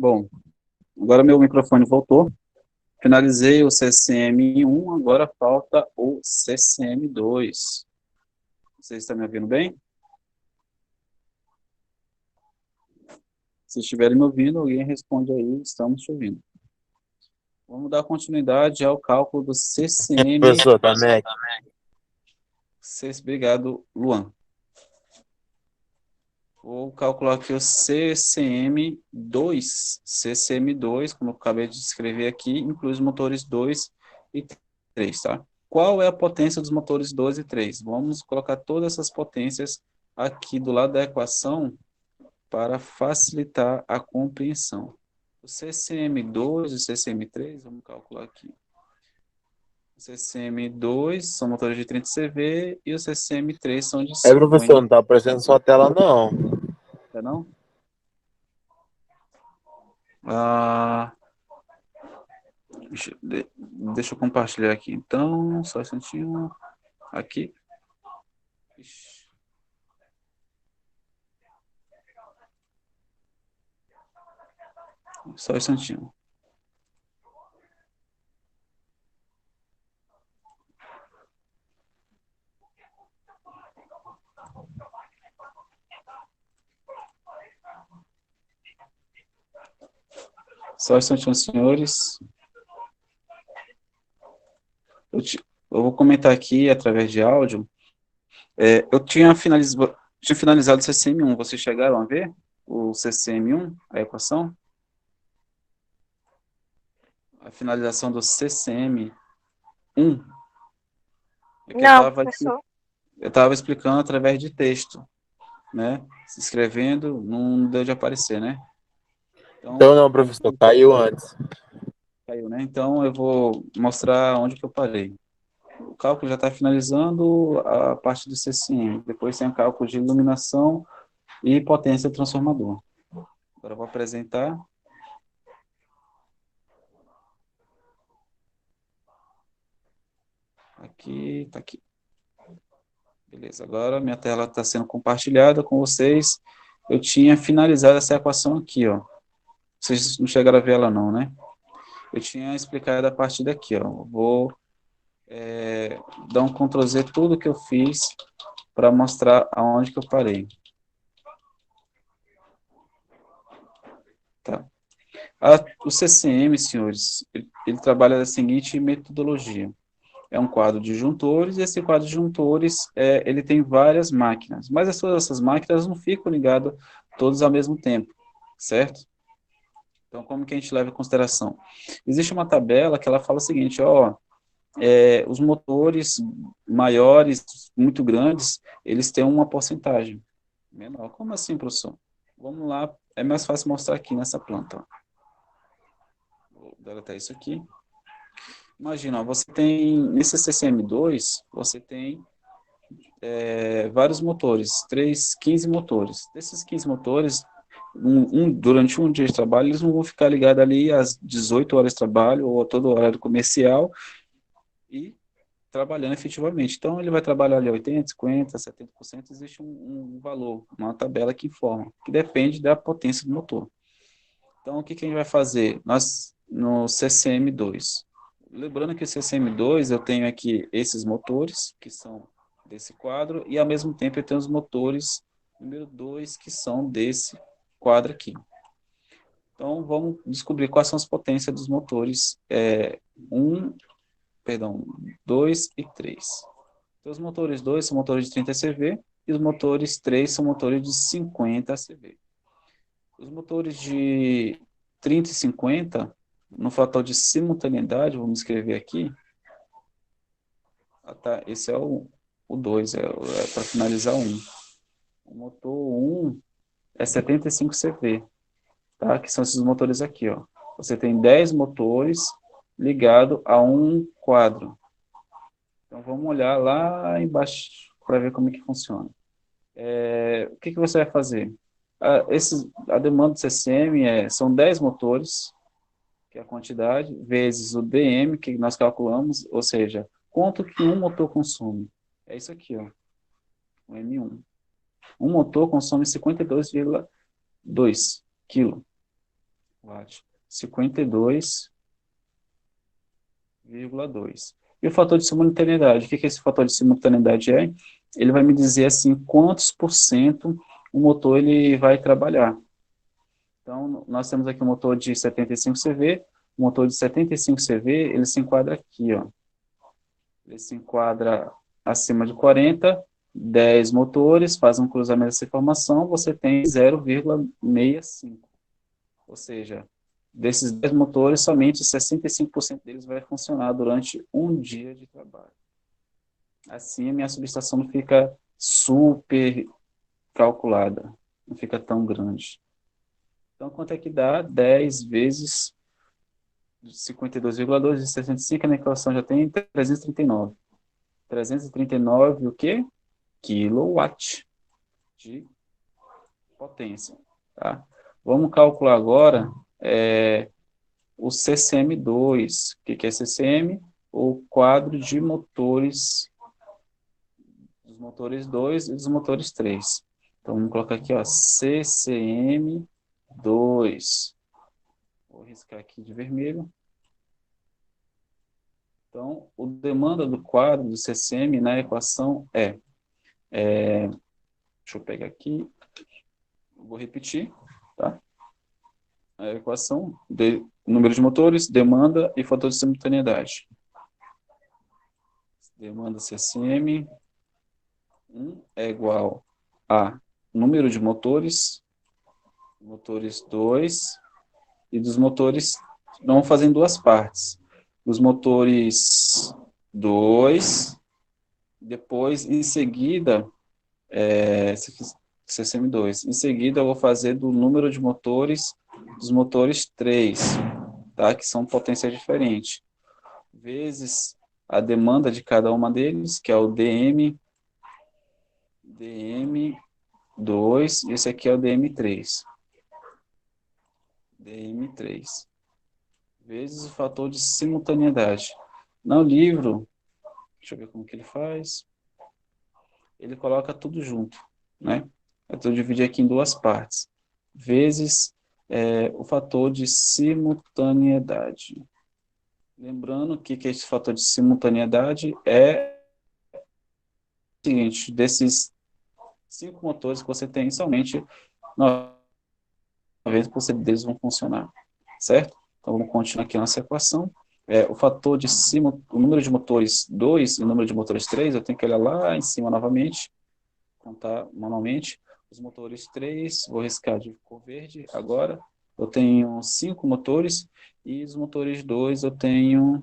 [SPEAKER 1] Bom, agora meu microfone voltou. Finalizei o CCM1, agora falta o CCM2. Vocês estão me ouvindo bem? Se estiverem me ouvindo, alguém responde aí, estamos te ouvindo. Vamos dar continuidade ao cálculo do CCM.
[SPEAKER 2] Professor, tá Mac.
[SPEAKER 1] Obrigado, Luan. Vou calcular aqui o CCM2. CCM2, como eu acabei de escrever aqui, inclui os motores 2 e 3, tá? Qual é a potência dos motores 2 e 3? Vamos colocar todas essas potências aqui do lado da equação para facilitar a compreensão. O CCM2 e o CCM3, vamos calcular aqui. O CCM2 são motores de 30 CV e o CCM3 são de
[SPEAKER 2] É, professor,
[SPEAKER 1] 50,
[SPEAKER 2] não tá aparecendo sua tela, não.
[SPEAKER 1] não? Ah, deixa eu compartilhar aqui. Então, só um instantinho. Aqui. Ixi, só um instantinho. Só um instantinho, senhores. Eu vou comentar aqui através de áudio. Eu tinha finalizado o CCM1. Vocês chegaram a ver o CCM1, a equação? A finalização do CCM1. É que
[SPEAKER 3] Não, professor.
[SPEAKER 1] eu estava explicando através de texto, né? Se escrevendo, não deu de aparecer, né?
[SPEAKER 2] Então
[SPEAKER 1] Então,
[SPEAKER 2] não, professor, caiu antes.
[SPEAKER 1] caiu, né? Então, eu vou mostrar onde que eu parei. O cálculo já está finalizando a parte do CCM. Depois tem o cálculo de iluminação e potência transformador. Agora eu vou apresentar. Aqui, está aqui. Beleza, agora minha tela está sendo compartilhada com vocês. Eu tinha finalizado essa equação aqui, ó. Vocês não chegaram a ver ela não, né? Eu tinha explicado a partir daqui, ó. Vou dar um Ctrl Z tudo que eu fiz para mostrar aonde que eu parei. Tá. O CCM, senhores, ele trabalha da seguinte metodologia. É um quadro de juntores, e esse quadro de juntores, ele tem várias máquinas, mas todas essas máquinas não ficam ligadas todas ao mesmo tempo, certo? Então, como que a gente leva em consideração? Existe uma tabela que ela fala o seguinte, ó, os motores maiores, muito grandes, eles têm uma porcentagem menor. Como assim, professor? Vamos lá, é mais fácil mostrar aqui nessa planta. Ó. Vou deletar isso aqui. Imagina, ó, você tem, nesse CCM2, você tem vários motores, 15 motores. Desses 15 motores, durante um dia de trabalho, eles não vão ficar ligados ali às 18 horas de trabalho ou a todo horário comercial e trabalhando efetivamente. Então, ele vai trabalhar ali 80, 50, 70%, existe um valor, uma tabela que informa, que depende da potência do motor. Então, o que, que a gente vai fazer? Nós, no CCM2, lembrando que o CCM2, eu tenho aqui esses motores, que são desse quadro, e ao mesmo tempo eu tenho os motores número 2, que são desse quadro aqui. Então, vamos descobrir quais são as potências dos motores 1, perdão, 2 e 3. Então, os motores 2 são motores de 30 CV e os motores 3 são motores de 50 CV. Os motores de 30 e 50, no fator de simultaneidade, vamos escrever aqui. Ah, tá, esse é o 2, para finalizar o 1. O motor 1 é 75 CV, tá? Que são esses motores aqui, ó. Você tem 10 motores ligados a um quadro. Então, vamos olhar lá embaixo para ver como é que funciona. O que, que você vai fazer? A demanda do CCM são 10 motores, que é a quantidade, vezes o DM, que nós calculamos, ou seja, quanto que um motor consome. É isso aqui, ó, o M1. Um motor consome 52,2 kg. watt. 52,2. E o fator de simultaneidade, o que que esse fator de simultaneidade é? Ele vai me dizer assim quantos por cento o motor ele vai trabalhar. Então, nós temos aqui um motor de 75 CV, o motor de 75 CV, ele se enquadra aqui, ó. Ele se enquadra acima de 40, 10 motores, faz um cruzamento dessa informação, você tem 0,65. Ou seja, desses 10 motores, somente 65% deles vai funcionar durante um dia de trabalho. Assim, a minha subestação não fica super calculada, não fica tão grande. Então, quanto é que dá? 10 vezes 52,2 de 65, a minha equação já tem 339. 339, o quê? Kilowatt de potência. Tá? Vamos calcular agora o CCM2. O que é CCM? O quadro de motores, dos motores 2 e dos motores 3. Então, vamos colocar aqui, ó, CCM2. Vou riscar aqui de vermelho. Então, o demanda do quadro do CCM na equação deixa eu pegar aqui, vou repetir, tá? A equação de número de motores, demanda e fator de simultaneidade. Demanda CCM 1 é igual a número de motores, motores 2, e dos motores, vamos fazer em duas partes. Dos motores 2, depois, em seguida, CCM2. Em seguida, eu vou fazer do número de motores dos motores 3, tá? Que são potências diferentes, vezes a demanda de cada uma deles, que é o DM2, e esse aqui é o DM3. DM3. Vezes o fator de simultaneidade. No livro, deixa eu ver como que ele faz. Ele coloca tudo junto, né? Eu estou dividindo aqui em duas partes. Vezes o fator de simultaneidade. Lembrando que esse fator de simultaneidade é o seguinte: desses 5 motores que você tem, somente 90% deles vão funcionar, certo? Então, vamos continuar aqui nessa equação. O fator de o número de motores 2 e o número de motores 3, eu tenho que olhar lá em cima novamente, contar manualmente. Os motores 3, vou riscar de cor verde agora. Eu tenho 5 motores, e os motores 2 eu tenho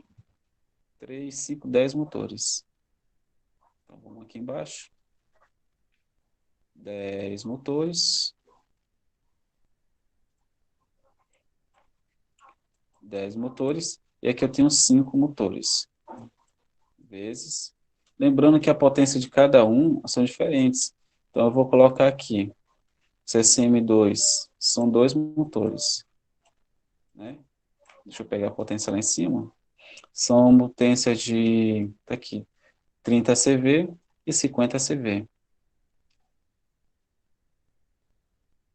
[SPEAKER 1] 3, 5, 10 motores. Então, vamos aqui embaixo. 10 motores. 10 motores. E aqui eu tenho 5 motores. Vezes. Lembrando que a potência de cada um são diferentes. Então, eu vou colocar aqui. CCM2 são 2 motores, né? Deixa eu pegar a potência lá em cima. São potências de, tá aqui, 30 CV e 50 CV.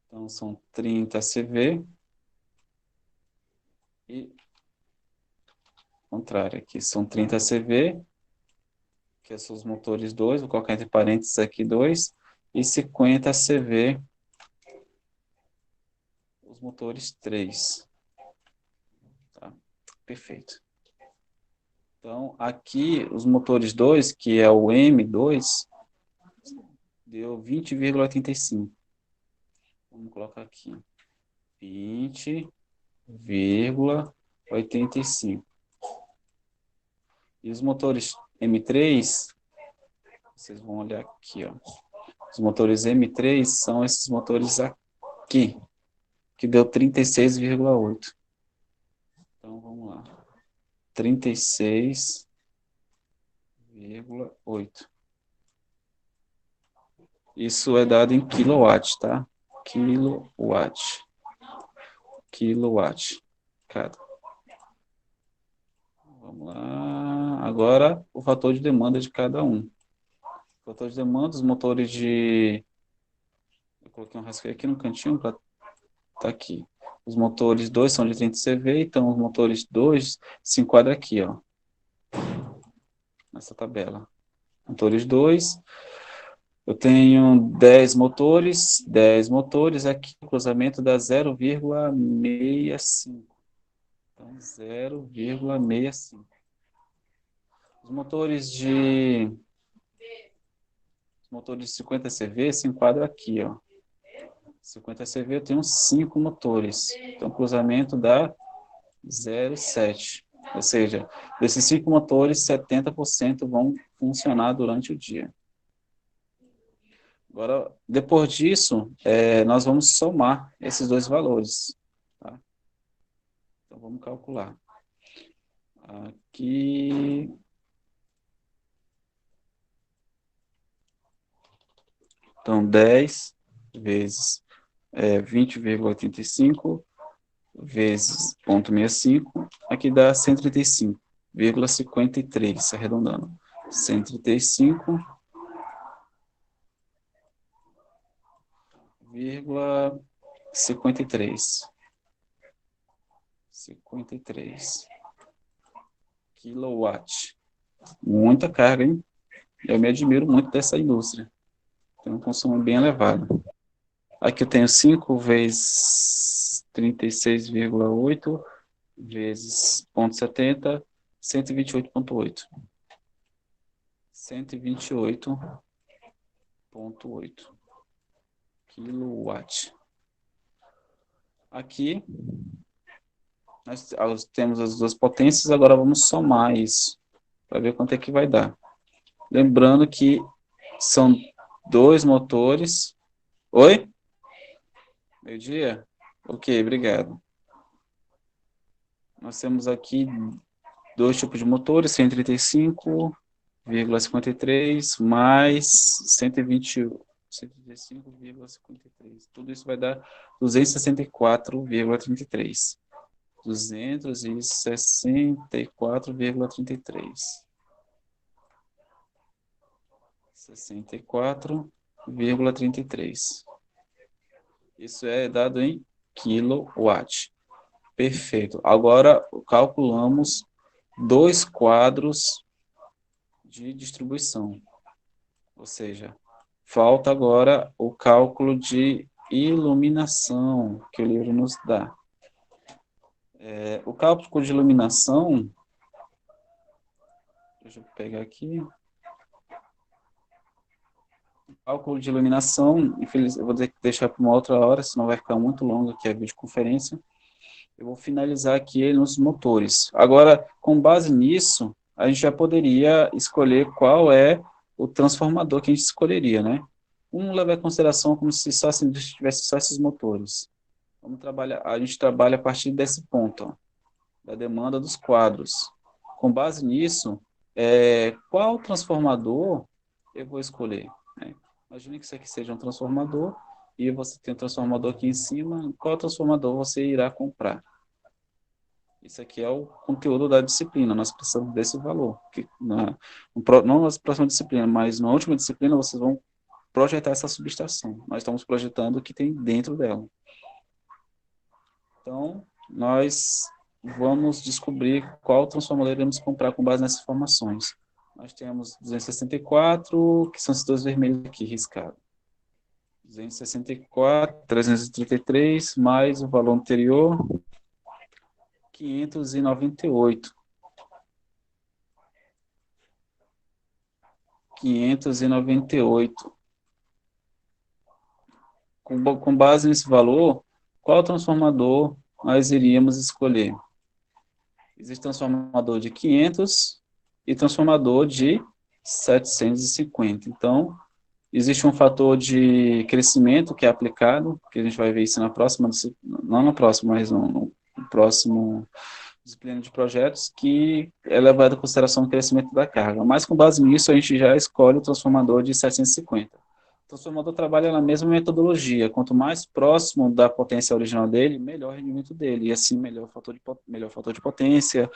[SPEAKER 1] Então, são 30 CV e, contrário aqui, são 30 CV, que são os motores 2, vou colocar entre parênteses aqui 2, e 50 CV, os motores 3. Tá? Perfeito. Então, aqui, os motores 2, que é o M2, deu 20,85. Vamos colocar aqui. 20,85. E os motores M3, vocês vão olhar aqui, ó. Os motores M3 são esses motores aqui, que deu 36,8. Então, vamos lá. 36,8. Isso é dado em kilowatt, tá? Kilowatt. Kilowatt. Cada. Vamos lá. Agora, o fator de demanda de cada um. O fator de demanda, os motores de... Eu coloquei um rascunho aqui no cantinho para tá aqui. Os motores 2 são de 30 CV, então os motores 2 se enquadram aqui, ó, nessa tabela. Motores 2, eu tenho 10 motores aqui, o cruzamento dá 0,65. Então, 0,65. Os motores de 50 CV se enquadram aqui, ó. 50 CV eu tenho 5 motores. Então, o cruzamento dá 0,7. Ou seja, desses 5 motores, 70% vão funcionar durante o dia. Agora, depois disso, nós vamos somar esses dois valores. Tá? Então, vamos calcular. Aqui. Então, 10 vezes 20,85 vezes 0,65, aqui dá 135,53, arredondando. 135,53. 53 kilowatt. Muita carga, hein? Eu me admiro muito dessa indústria. Tem um consumo bem elevado. Aqui eu tenho 5 vezes 36,8 vezes 0,70, 128,8. 128,8 kilowatt. Aqui nós temos as duas potências, agora vamos somar isso, para ver quanto é que vai dar. Lembrando que são dois motores. Oi? Meio-dia? Ok, obrigado. Nós temos aqui dois tipos de motores, 135,53 mais 135,53. Tudo isso vai dar 264,33. 264,33. 64,33. Isso é dado em kilowatt. Perfeito. Agora calculamos dois quadros de distribuição. Ou seja, falta agora o cálculo de iluminação que o livro nos dá. O cálculo de iluminação, deixa eu pegar aqui. O cálculo de iluminação, infelizmente, eu vou ter que deixar para uma outra hora, senão vai ficar muito longo aqui a videoconferência. Eu vou finalizar aqui ele nos motores. Agora, com base nisso, a gente já poderia escolher qual é o transformador que a gente escolheria, né? Vamos levar em consideração como se só se tivesse só esses motores. Vamos trabalhar, a gente trabalha a partir desse ponto, ó, da demanda dos quadros. Com base nisso, qual transformador eu vou escolher? Né? Imagine que isso aqui seja um transformador e você tem um transformador aqui em cima. Qual transformador você irá comprar? Isso aqui é o conteúdo da disciplina, nós precisamos desse valor. Não na próxima disciplina, mas na última disciplina vocês vão projetar essa subestação. Nós estamos projetando o que tem dentro dela. Então, nós vamos descobrir qual transformador iremos comprar com base nessas informações. Nós temos 264, que são esses dois vermelhos aqui, riscados. 264, 333, mais o valor anterior, 598. 598. Com base nesse valor, qual transformador nós iríamos escolher? Existe transformador de 500 e transformador de 750. Então, existe um fator de crescimento que é aplicado, que a gente vai ver isso na próxima, não na próxima, mas no próximo disciplina de projetos, que é levado em consideração o crescimento da carga. Mas com base nisso, a gente já escolhe o transformador de 750. O transformador trabalha na mesma metodologia. Quanto mais próximo da potência original dele, melhor o rendimento dele. E assim, melhor fator de potência,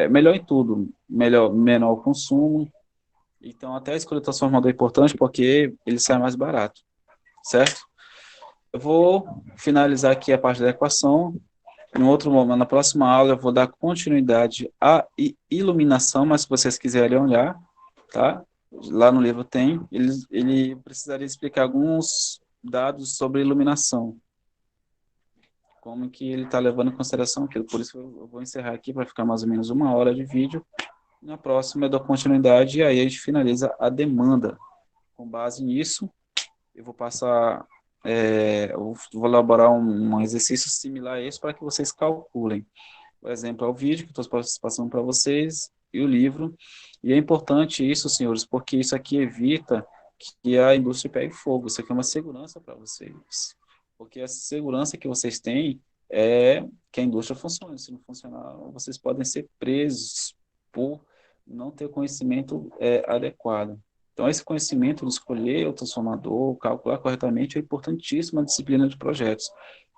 [SPEAKER 1] melhor em tudo. Menor consumo. Então, até a escolha do transformador é importante porque ele sai mais barato. Certo? Eu vou finalizar aqui a parte da equação. Em outro momento, na próxima aula, eu vou dar continuidade à iluminação, mas se vocês quiserem olhar, tá? Lá no livro tem, ele precisaria explicar alguns dados sobre iluminação, como que ele está levando em consideração aquilo. Por isso eu vou encerrar aqui para ficar mais ou menos 1 hora de vídeo. Na próxima eu dou continuidade e aí a gente finaliza a demanda. Com base nisso, eu vou passar, eu vou elaborar um exercício similar a esse para que vocês calculem. Por exemplo, é o vídeo que estou passando para vocês e o livro. E é importante isso, senhores, porque isso aqui evita que a indústria pegue fogo. Isso aqui é uma segurança para vocês. Porque a segurança que vocês têm é que a indústria funcione. Se não funcionar, vocês podem ser presos por não ter conhecimento adequado. Então, esse conhecimento de escolher o transformador, calcular corretamente, é importantíssimo na disciplina de projetos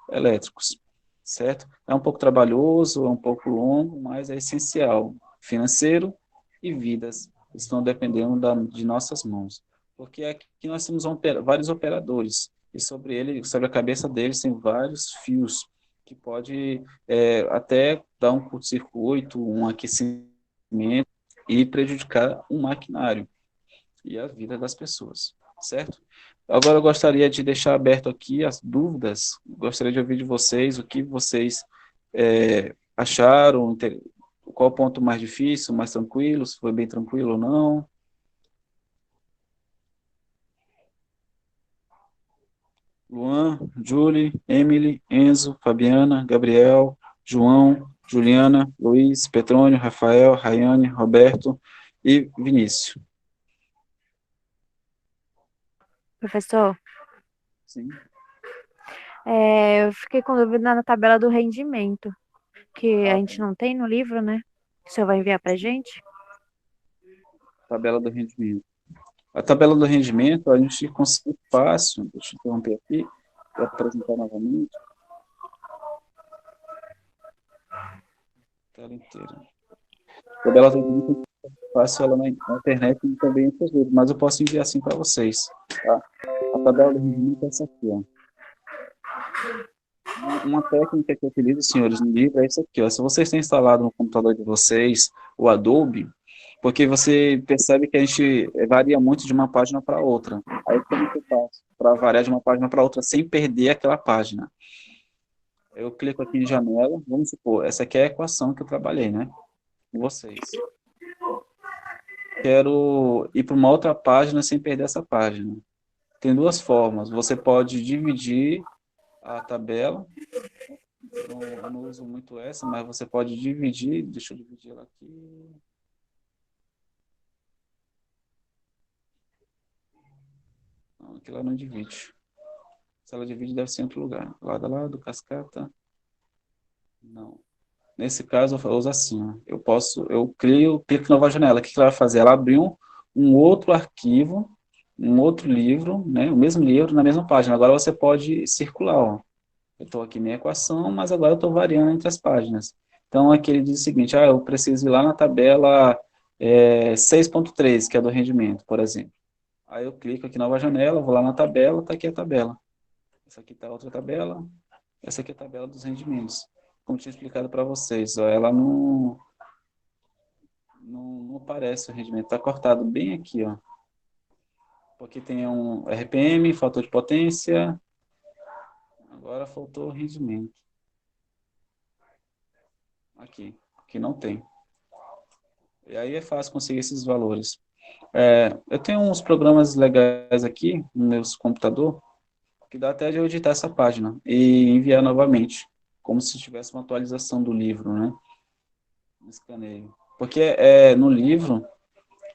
[SPEAKER 1] elétricos, certo? É um pouco trabalhoso, é um pouco longo, mas é essencial. Financeiro e vidas estão dependendo de nossas mãos. Porque aqui nós temos vários operadores, e sobre a cabeça deles, tem vários fios, que pode até dar um curto-circuito, um aquecimento, e prejudicar o maquinário e a vida das pessoas, certo? Agora eu gostaria de deixar aberto aqui as dúvidas, gostaria de ouvir de vocês o que vocês acharam, qual o ponto mais difícil, mais tranquilo, se foi bem tranquilo ou não. Luan, Julie, Emily, Enzo, Fabiana, Gabriel, João, Juliana, Luiz, Petrônio, Rafael, Rayane, Roberto e Vinícius.
[SPEAKER 3] Professor,
[SPEAKER 1] Sim.
[SPEAKER 3] eu fiquei com dúvida na tabela do rendimento, que a gente não tem no livro, né? Que o senhor vai enviar pra gente?
[SPEAKER 1] Tabela do rendimento. A tabela do rendimento, a gente consegue fácil, deixa eu interromper aqui, para apresentar novamente. Tela inteira. A tabela do rendimento é fácil ela na internet e também em livros, mas eu posso enviar assim para vocês. Tá? A tabela do rendimento é essa aqui, ó. Uma técnica que eu utilizo, senhores, no livro é isso aqui, ó. Se vocês têm instalado no computador de vocês o Adobe, porque você percebe que a gente varia muito de uma página para outra. Aí como que eu faço? Para variar de uma página para outra sem perder aquela página. Eu clico aqui em janela, vamos supor, essa aqui é a equação que eu trabalhei, né? Com vocês. Quero ir para uma outra página sem perder essa página. Tem duas formas. Você pode dividir a tabela. Eu não uso muito essa, mas você pode dividir. Deixa eu dividir ela aqui. Não, aqui ela não divide. Se ela divide, deve ser em outro lugar. Lado a lado, cascata. Não. Nesse caso, eu uso assim, ó. Eu clico nova janela. O que ela vai fazer? Ela abriu um outro arquivo, um outro livro, né? O mesmo livro na mesma página. Agora você pode circular, ó. Eu estou aqui minha equação, mas agora eu estou variando entre as páginas. Então, aqui ele diz o seguinte, eu preciso ir lá na tabela 6.3, que é do rendimento, por exemplo. Aí eu clico aqui nova janela, vou lá na tabela, está aqui a tabela. Essa aqui está outra tabela, essa aqui é a tabela dos rendimentos. Como eu tinha explicado para vocês, ó, ela não aparece o rendimento, está cortado bem aqui, ó. Porque tem um RPM, fator de potência, agora faltou o rendimento. Aqui não tem. E aí é fácil conseguir esses valores. Eu tenho uns programas legais aqui no meu computador, que dá até de eu editar essa página e enviar novamente, como se tivesse uma atualização do livro, né? No escaneio. Porque no livro,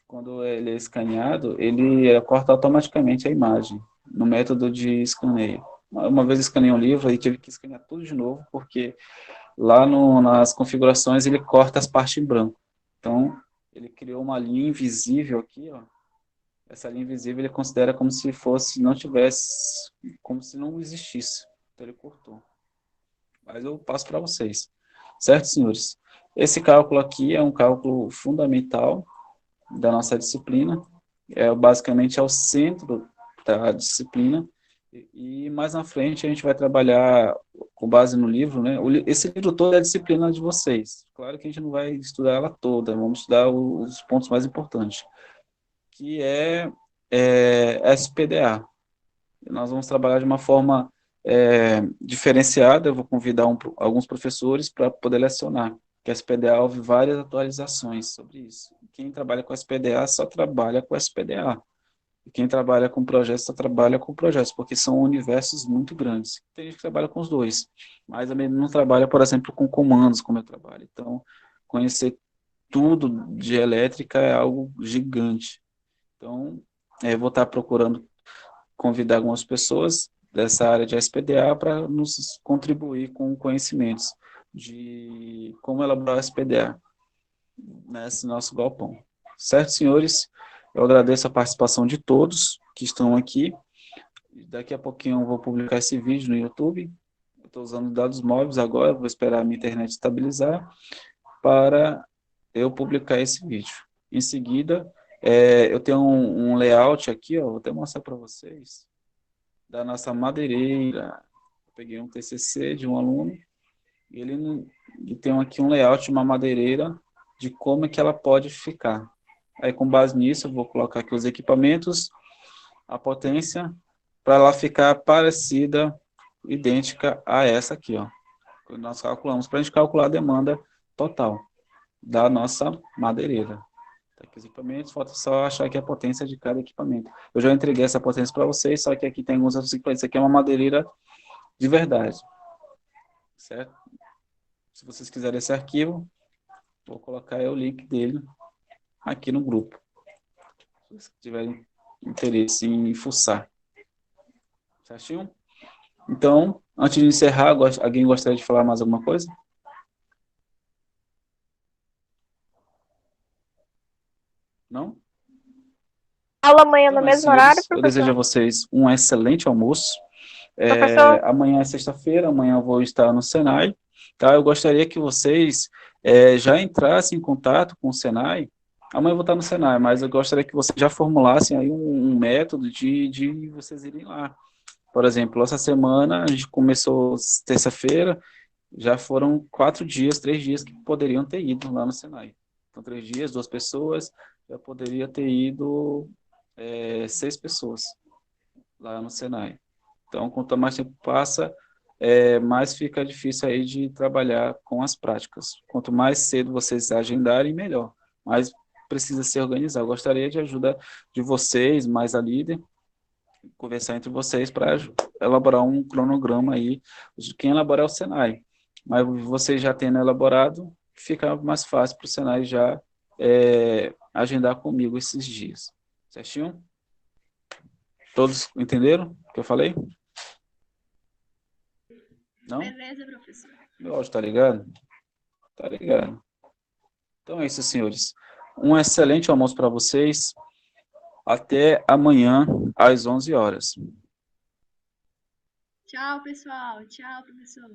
[SPEAKER 1] quando ele é escaneado, ele corta automaticamente a imagem, no método de escaneio. Uma vez escaneei um livro e tive que escanear tudo de novo, porque lá nas configurações ele corta as partes em branco. Então, ele criou uma linha invisível aqui, ó. Essa linha invisível ele considera como se fosse, não tivesse, como se não existisse. Então, ele cortou. Mas eu passo para vocês. Certo, senhores? Esse cálculo aqui é um cálculo fundamental da nossa disciplina. Basicamente, é o centro da disciplina. E mais na frente a gente vai trabalhar com base no livro, né? Esse livro todo é a disciplina de vocês. Claro que a gente não vai estudar ela toda, vamos estudar os pontos mais importantes, que é SPDA. Nós vamos trabalhar de uma forma diferenciada. Eu vou convidar alguns professores para poder lecionar, que a SPDA houve várias atualizações sobre isso. Quem trabalha com SPDA só trabalha com SPDA. E quem trabalha com projetos só trabalha com projetos, porque são universos muito grandes. Tem gente que trabalha com os dois, mas também não trabalha, por exemplo, com comandos, como eu trabalho. Então, conhecer tudo de elétrica é algo gigante. Então, eu vou estar procurando convidar algumas pessoas dessa área de SPDA para nos contribuir com conhecimentos de como elaborar o SPDA nesse nosso galpão. Certo, senhores? Eu agradeço a participação de todos que estão aqui. Daqui a pouquinho eu vou publicar esse vídeo no YouTube. Eu estou usando dados móveis agora, vou esperar a minha internet estabilizar para eu publicar esse vídeo. Em seguida, eu tenho um layout aqui, ó, vou até mostrar para vocês, da nossa madeireira. Eu peguei um TCC de um aluno, e ele tem aqui um layout de uma madeireira, de como é que ela pode ficar. Aí, com base nisso, eu vou colocar aqui os equipamentos, a potência, para ela ficar parecida, idêntica a essa aqui, ó. Nós calculamos, para a gente calcular a demanda total da nossa madeireira. Tá aqui os equipamentos, falta só achar aqui a potência de cada equipamento. Eu já entreguei essa potência para vocês, só que aqui tem alguns outros equipamentos. Isso aqui é uma madeireira de verdade, certo? Se vocês quiserem esse arquivo, vou colocar o link dele aqui no grupo. Se vocês tiverem interesse em fuçar. Certinho? Então, antes de encerrar, alguém gostaria de falar mais alguma coisa? Não?
[SPEAKER 3] Aula amanhã no
[SPEAKER 1] Então,
[SPEAKER 3] mesmo horário,
[SPEAKER 1] senhores, eu desejo a
[SPEAKER 3] professor?
[SPEAKER 1] vocês um excelente almoço.
[SPEAKER 3] Professor,
[SPEAKER 1] Amanhã é sexta-feira, amanhã eu vou estar no Senai. Tá? Eu gostaria que vocês já entrassem em contato com o Senai. Amanhã eu vou estar no Senai, mas eu gostaria que vocês já formulassem aí um método de vocês irem lá. Por exemplo, essa semana a gente começou terça-feira, já foram 4 dias, 3 dias que poderiam ter ido lá no Senai. Então, 3 dias, 2 pessoas, já poderia ter ido 6 pessoas lá no Senai. Então, quanto mais tempo passa, mais fica difícil aí de trabalhar com as práticas. Quanto mais cedo vocês agendarem, melhor. Mas precisa se organizar. Eu gostaria de ajuda de vocês, mais a líder, conversar entre vocês para elaborar um cronograma aí. Quem elabora é o Senai. Mas vocês já tendo elaborado, fica mais fácil para o Senai já agendar comigo esses dias. Certinho? Todos entenderam o que eu falei? Não?
[SPEAKER 4] Beleza, professor.
[SPEAKER 1] Meu áudio tá ligado? Tá ligado. Então é isso, senhores. Um excelente almoço para vocês. Até amanhã, às 11 horas.
[SPEAKER 4] Tchau, pessoal. Tchau, professor.